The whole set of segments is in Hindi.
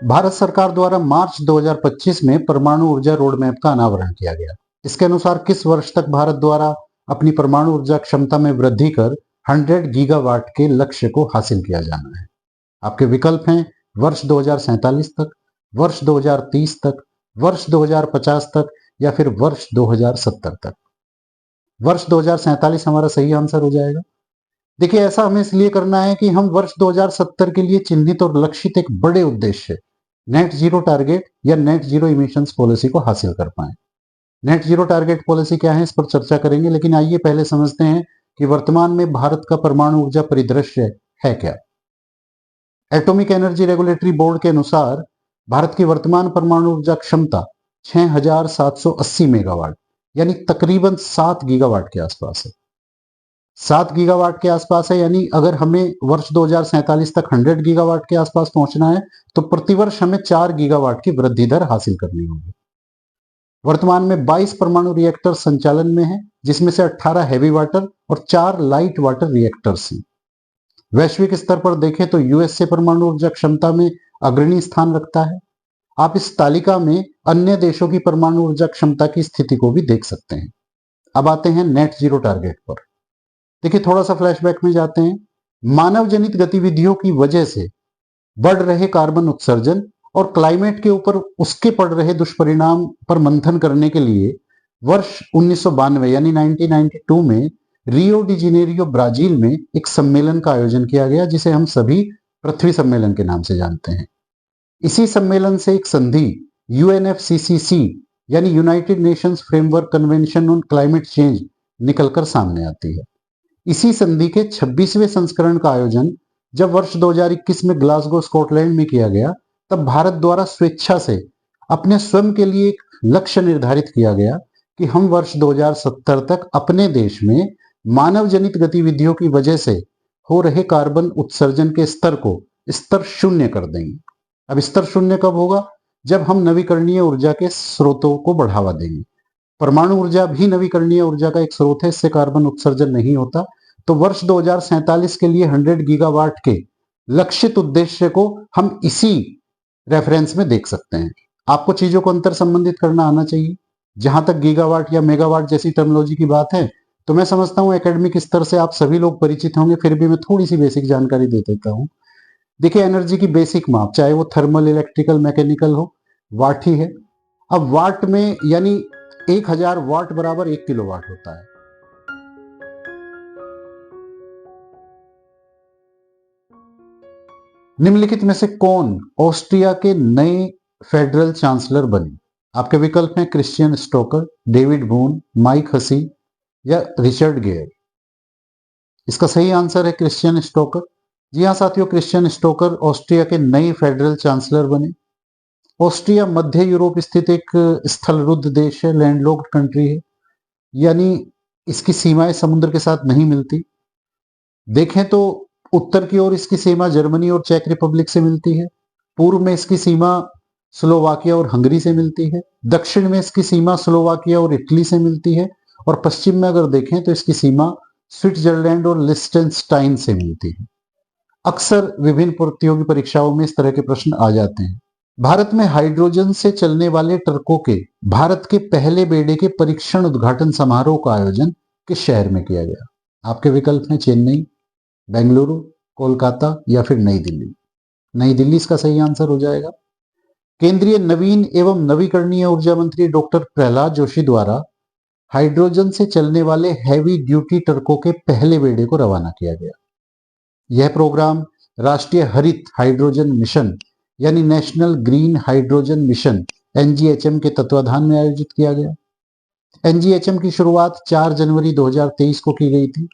भारत सरकार द्वारा मार्च 2025 में परमाणु ऊर्जा रोड मैप का अनावरण किया गया। इसके अनुसार किस वर्ष तक भारत द्वारा अपनी परमाणु ऊर्जा क्षमता में वृद्धि कर 100 गीगावाट के लक्ष्य को हासिल किया जाना है। आपके विकल्प हैं वर्ष 2047 तक, वर्ष 2030 तक, वर्ष 2050 तक या फिर वर्ष 2070 तक। वर्ष 2047 हमारा सही आंसर हो जाएगा। देखिए, ऐसा हमें इसलिए करना है कि हम वर्ष 2070 के लिए चिन्हित और लक्षित एक बड़े उद्देश्य नेट जीरो टारगेट या नेट जीरो इमिशंस पॉलिसी को हासिल कर पाए। नेट जीरो टारगेट पॉलिसी क्या है, इस पर चर्चा करेंगे, लेकिन आइए पहले समझते हैं कि वर्तमान में भारत का परमाणु ऊर्जा परिदृश्य है क्या। एटॉमिक एनर्जी रेगुलेटरी बोर्ड के अनुसार भारत की वर्तमान परमाणु ऊर्जा क्षमता 6780 मेगावाट यानी तकरीबन 7 गीगावाट के आसपास है। 7 गीगावाट के आसपास है, यानी अगर हमें वर्ष 2047 तक 100 गीगावाट के आसपास पहुंचना है तो प्रतिवर्ष हमें 4 गीगावाट की वृद्धि दर हासिल करनी होगी। वर्तमान में 22 परमाणु रिएक्टर संचालन में है, जिसमें से 18 हैवी वाटर और 4 लाइट वाटर रिएक्टर्स हैं। वैश्विक स्तर पर देखें तो यूएसए परमाणु ऊर्जा क्षमता में अग्रणी स्थान रखता है। आप इस तालिका में अन्य देशों की परमाणु ऊर्जा क्षमता की स्थिति को भी देख सकते हैं। अब आते हैं नेट जीरो टारगेट पर। देखिए, थोड़ा सा फ्लैशबैक में जाते हैं। मानव जनित गतिविधियों की वजह से बढ़ रहे कार्बन उत्सर्जन और क्लाइमेट के ऊपर उसके पड़ रहे दुष्परिणाम पर मंथन करने के लिए वर्ष 1992 यानी 1992 में रियो डी जेनेरियो ब्राजील में एक सम्मेलन का आयोजन किया गया, जिसे हम सभी पृथ्वी सम्मेलन के नाम से जानते हैं। इसी सम्मेलन से एक संधि यूएनएफसीसीसी यानी United Nations framework convention on climate change निकलकर सामने आती है। इसी संधि के 26वें संस्करण का आयोजन जब वर्ष 2021 में ग्लासगो स्कॉटलैंड में किया गया, तब भारत द्वारा स्वेच्छा से अपने स्वयं के लिए एक लक्ष्य निर्धारित किया गया कि हम वर्ष 2070 तक अपने देश में मानव जनित गतिविधियों की वजह से हो रहे कार्बन उत्सर्जन के स्तर को स्तर शून्य कर देंगे। अब स्तर शून्य कब होगा? जब हम नवीकरणीय ऊर्जा के स्रोतों को बढ़ावा देंगे। परमाणु ऊर्जा भी नवीकरणीय ऊर्जा का एक स्रोत है, इससे कार्बन उत्सर्जन नहीं होता। तो वर्ष 2047 के लिए 100 गीगावाट के लक्षित उद्देश्य को हम इसी रेफरेंस में देख सकते हैं। आपको चीजों को अंतर संबंधित करना आना चाहिए। जहां तक गीगावाट या मेगावाट जैसी टर्मिनोलॉजी की बात है, तो मैं समझता हूं एकेडमिक स्तर से आप सभी लोग परिचित होंगे, फिर भी मैं थोड़ी सी बेसिक जानकारी दे देता हूं। देखिए, एनर्जी की बेसिक माप, चाहे वो थर्मल, इलेक्ट्रिकल, मैकेनिकल हो, वाट ही है। अब वाट में यानी 1000 वाट बराबर 1 किलोवाट होता है। निम्नलिखित में से कौन ऑस्ट्रिया के नए फेडरल चांसलर बने? आपके विकल्प हैं Christian Stoker, David Boon, Mike Hussey या रिचर्ड गेयर। इसका सही आंसर है क्रिश्चियन स्टोकर। जी हाँ साथियों, क्रिश्चियन स्टोकर ऑस्ट्रिया के नए फेडरल चांसलर बने। ऑस्ट्रिया मध्य यूरोप स्थित एक स्थलरुद्ध देश है, लैंडलॉक्ड कंट्री है, यानी इसकी सीमाएं समुद्र के साथ नहीं मिलती। देखें तो उत्तर की ओर इसकी सीमा जर्मनी और चेक रिपब्लिक से मिलती है, पूर्व में इसकी सीमा स्लोवाकिया और हंगरी से मिलती है, दक्षिण में इसकी सीमा स्लोवाकिया और इटली से मिलती है, और पश्चिम में अगर देखें तो इसकी सीमा स्विट्जरलैंड और लिechtenstein से मिलती है। अक्सर विभिन्न प्रतियोगी परीक्षाओं में इस तरह के प्रश्न आ जाते हैं। भारत में हाइड्रोजन से चलने वाले ट्रकों के भारत के पहले बेड़े के परीक्षण उद्घाटन समारोह का आयोजन किस शहर में किया गया? आपके विकल्प हैं चेन्नई, बेंगलुरु, कोलकाता या फिर नई दिल्ली। नई दिल्ली इसका सही आंसर हो जाएगा। केंद्रीय नवीन एवं नवीकरणीय ऊर्जा मंत्री डॉक्टर प्रहलाद जोशी द्वारा हाइड्रोजन से चलने वाले हैवी ड्यूटी ट्रकों के पहले बेड़े को रवाना किया गया। यह प्रोग्राम राष्ट्रीय हरित हाइड्रोजन मिशन यानी नेशनल ग्रीन हाइड्रोजन मिशन एनजीएचएम के तत्वाधान में आयोजित किया गया। एनजीएचएम की शुरुआत 4 जनवरी 2023 को की गई थी।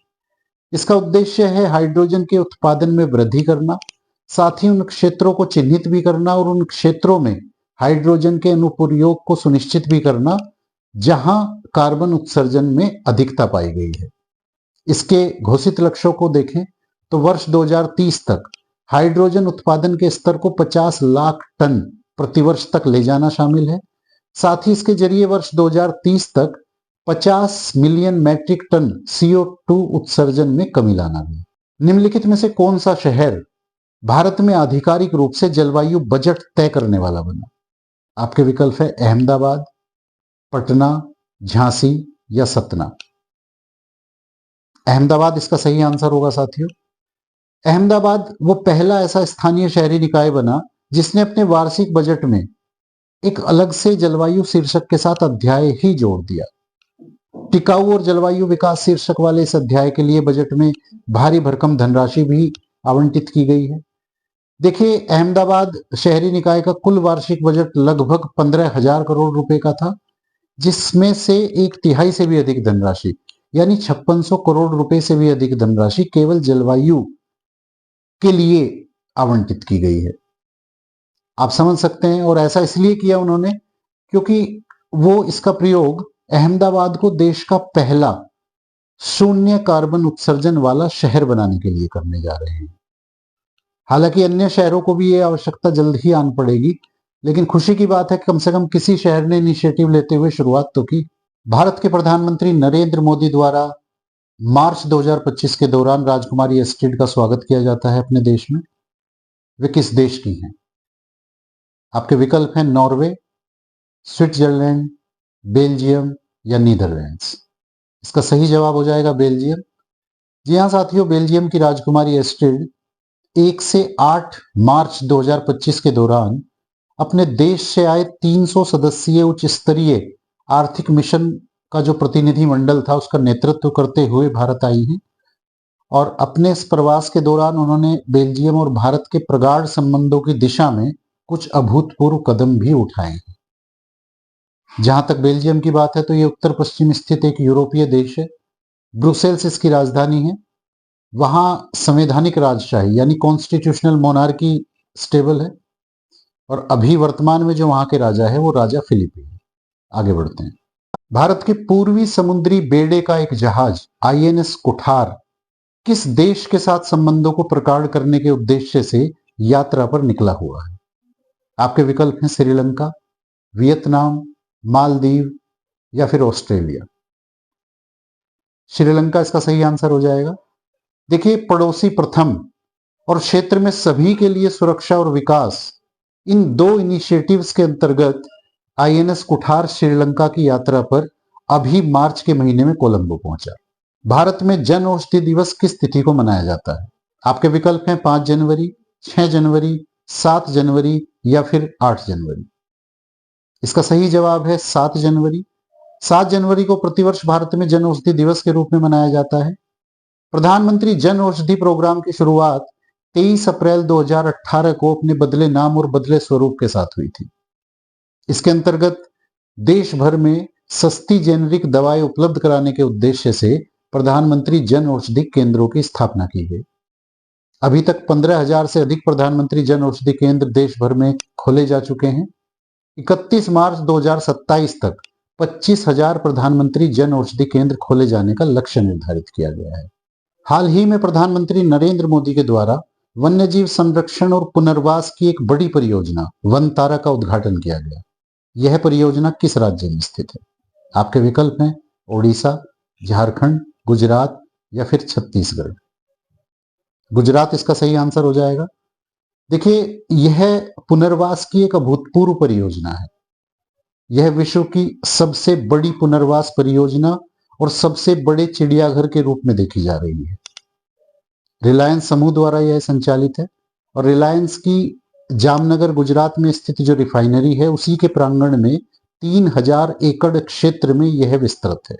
इसका उद्देश्य है हाइड्रोजन के उत्पादन में वृद्धि करना, साथ ही उन क्षेत्रों को चिन्हित भी करना और उन क्षेत्रों में हाइड्रोजन के अनुप्रयोग को सुनिश्चित भी करना जहां कार्बन उत्सर्जन में अधिकता पाई गई है। इसके घोषित लक्ष्यों को देखें तो वर्ष 2030 तक हाइड्रोजन उत्पादन के स्तर को 50 लाख टन प्रतिवर्ष तक ले जाना शामिल है। साथ ही इसके जरिए वर्ष 2030 तक 50 मिलियन मैट्रिक टन CO2 उत्सर्जन में कमी लाना भी। निम्नलिखित में से कौन सा शहर भारत में आधिकारिक रूप से जलवायु बजट तय करने वाला बना? आपके विकल्प है अहमदाबाद, पटना, झांसी या सतना। अहमदाबाद इसका सही आंसर होगा साथियों। अहमदाबाद वो पहला ऐसा स्थानीय शहरी निकाय बना जिसने अपने वार्षिक बजट में एक अलग से जलवायु शीर्षक के साथ अध्याय ही जोड़ दिया। टिकाऊ और जलवायु विकास शीर्षक वाले इस अध्याय के लिए बजट में भारी भरकम धनराशि भी आवंटित की गई है। देखिए, अहमदाबाद शहरी निकाय का कुल वार्षिक बजट लगभग 15,000 करोड़ रुपए का था, जिसमें से 1/3 से भी अधिक धनराशि यानी 5600 करोड़ रुपए से भी अधिक धनराशि केवल जलवायु के लिए आवंटित की गई है। आप समझ सकते हैं, और ऐसा इसलिए किया उन्होंने क्योंकि वो इसका प्रयोग अहमदाबाद को देश का पहला शून्य कार्बन उत्सर्जन वाला शहर बनाने के लिए करने जा रहे हैं। हालांकि अन्य शहरों को भी ये आवश्यकता जल्द ही आन पड़ेगी, लेकिन खुशी की बात है कि कम से कम किसी शहर ने इनिशिएटिव लेते हुए शुरुआत तो की। भारत के प्रधानमंत्री नरेंद्र मोदी द्वारा मार्च 2025 के दौरान राजकुमारी एस्ट्रिड का स्वागत किया जाता है अपने देश में। वे किस देश की हैं? आपके विकल्प हैं नॉर्वे, स्विट्जरलैंड, बेल्जियम या नीदरलैंड्स। इसका सही जवाब हो जाएगा बेल्जियम। जी हाँ साथियों, बेल्जियम की राजकुमारी एस्ट्रिड 1 से 8 मार्च 2025 के दौरान अपने देश से आए 300 सदस्यीय उच्च स्तरीय आर्थिक मिशन का जो प्रतिनिधि मंडल था उसका नेतृत्व करते हुए भारत आई हैं, और अपने इस प्रवास के दौरान उन्होंने बेल्जियम और भारत के प्रगाढ़ संबंधों की दिशा में कुछ अभूतपूर्व कदम भी उठाए हैं। जहां तक बेल्जियम की बात है तो ये उत्तर पश्चिम स्थित एक यूरोपीय देश है। ब्रुसेल्स इसकी राजधानी है। वहां संवैधानिक राजशाही यानी कॉन्स्टिट्यूशनल मोनार्की स्टेबल है, और अभी वर्तमान में जो वहां के राजा है वो राजा फिलिप है। आगे बढ़ते हैं। भारत के पूर्वी समुद्री बेड़े का एक जहाज INS कुठार किस देश के साथ संबंधों को प्रगाढ़ करने के उद्देश्य से यात्रा पर निकला हुआ है? आपके विकल्प हैं श्रीलंका, वियतनाम, मालदीव या फिर ऑस्ट्रेलिया। श्रीलंका इसका सही आंसर हो जाएगा। देखिए, पड़ोसी प्रथम और क्षेत्र में सभी के लिए सुरक्षा और विकास, इन दो इनिशिएटिव्स के अंतर्गत INS कुठार श्रीलंका की यात्रा पर अभी मार्च के महीने में कोलंबो पहुंचा। भारत में जन औषधि दिवस किस तिथि को मनाया जाता है? आपके विकल्प हैं 5 जनवरी, 6 जनवरी, 7 जनवरी या फिर 8 जनवरी। इसका सही जवाब है 7 जनवरी। 7 जनवरी को प्रतिवर्ष भारत में जन औषधि दिवस के रूप में मनाया जाता है। प्रधानमंत्री जन औषधि प्रोग्राम की शुरुआत 23 अप्रैल 2018 को अपने बदले नाम और बदले स्वरूप के साथ हुई थी। इसके अंतर्गत देश भर में सस्ती जेनरिक दवाएं उपलब्ध कराने के उद्देश्य से प्रधानमंत्री जन औषधि केंद्रों की स्थापना की गई। अभी तक 15,000 से अधिक प्रधानमंत्री जन औषधि केंद्र देश भर में खोले जा चुके हैं। 31 मार्च 2027 तक 25,000 प्रधानमंत्री जन औषधि केंद्र खोले जाने का लक्ष्य निर्धारित किया गया है। हाल ही में प्रधानमंत्री नरेंद्र मोदी के द्वारा वन्यजीव संरक्षण और पुनर्वास की एक बड़ी परियोजना वनतारा का उद्घाटन किया गया। यह परियोजना किस राज्य में स्थित है? आपके विकल्प हैं ओडिशा, झारखंड, गुजरात या फिर छत्तीसगढ़। गुजरात इसका सही आंसर हो जाएगा। देखिए, यह पुनर्वास की एक अभूतपूर्व परियोजना है। यह विश्व की सबसे बड़ी पुनर्वास परियोजना और सबसे बड़े चिड़ियाघर के रूप में देखी जा रही है। रिलायंस समूह द्वारा यह संचालित है, और रिलायंस की जामनगर गुजरात में स्थित जो रिफाइनरी है उसी के प्रांगण में 3000 एकड़ क्षेत्र में यह विस्तृत है।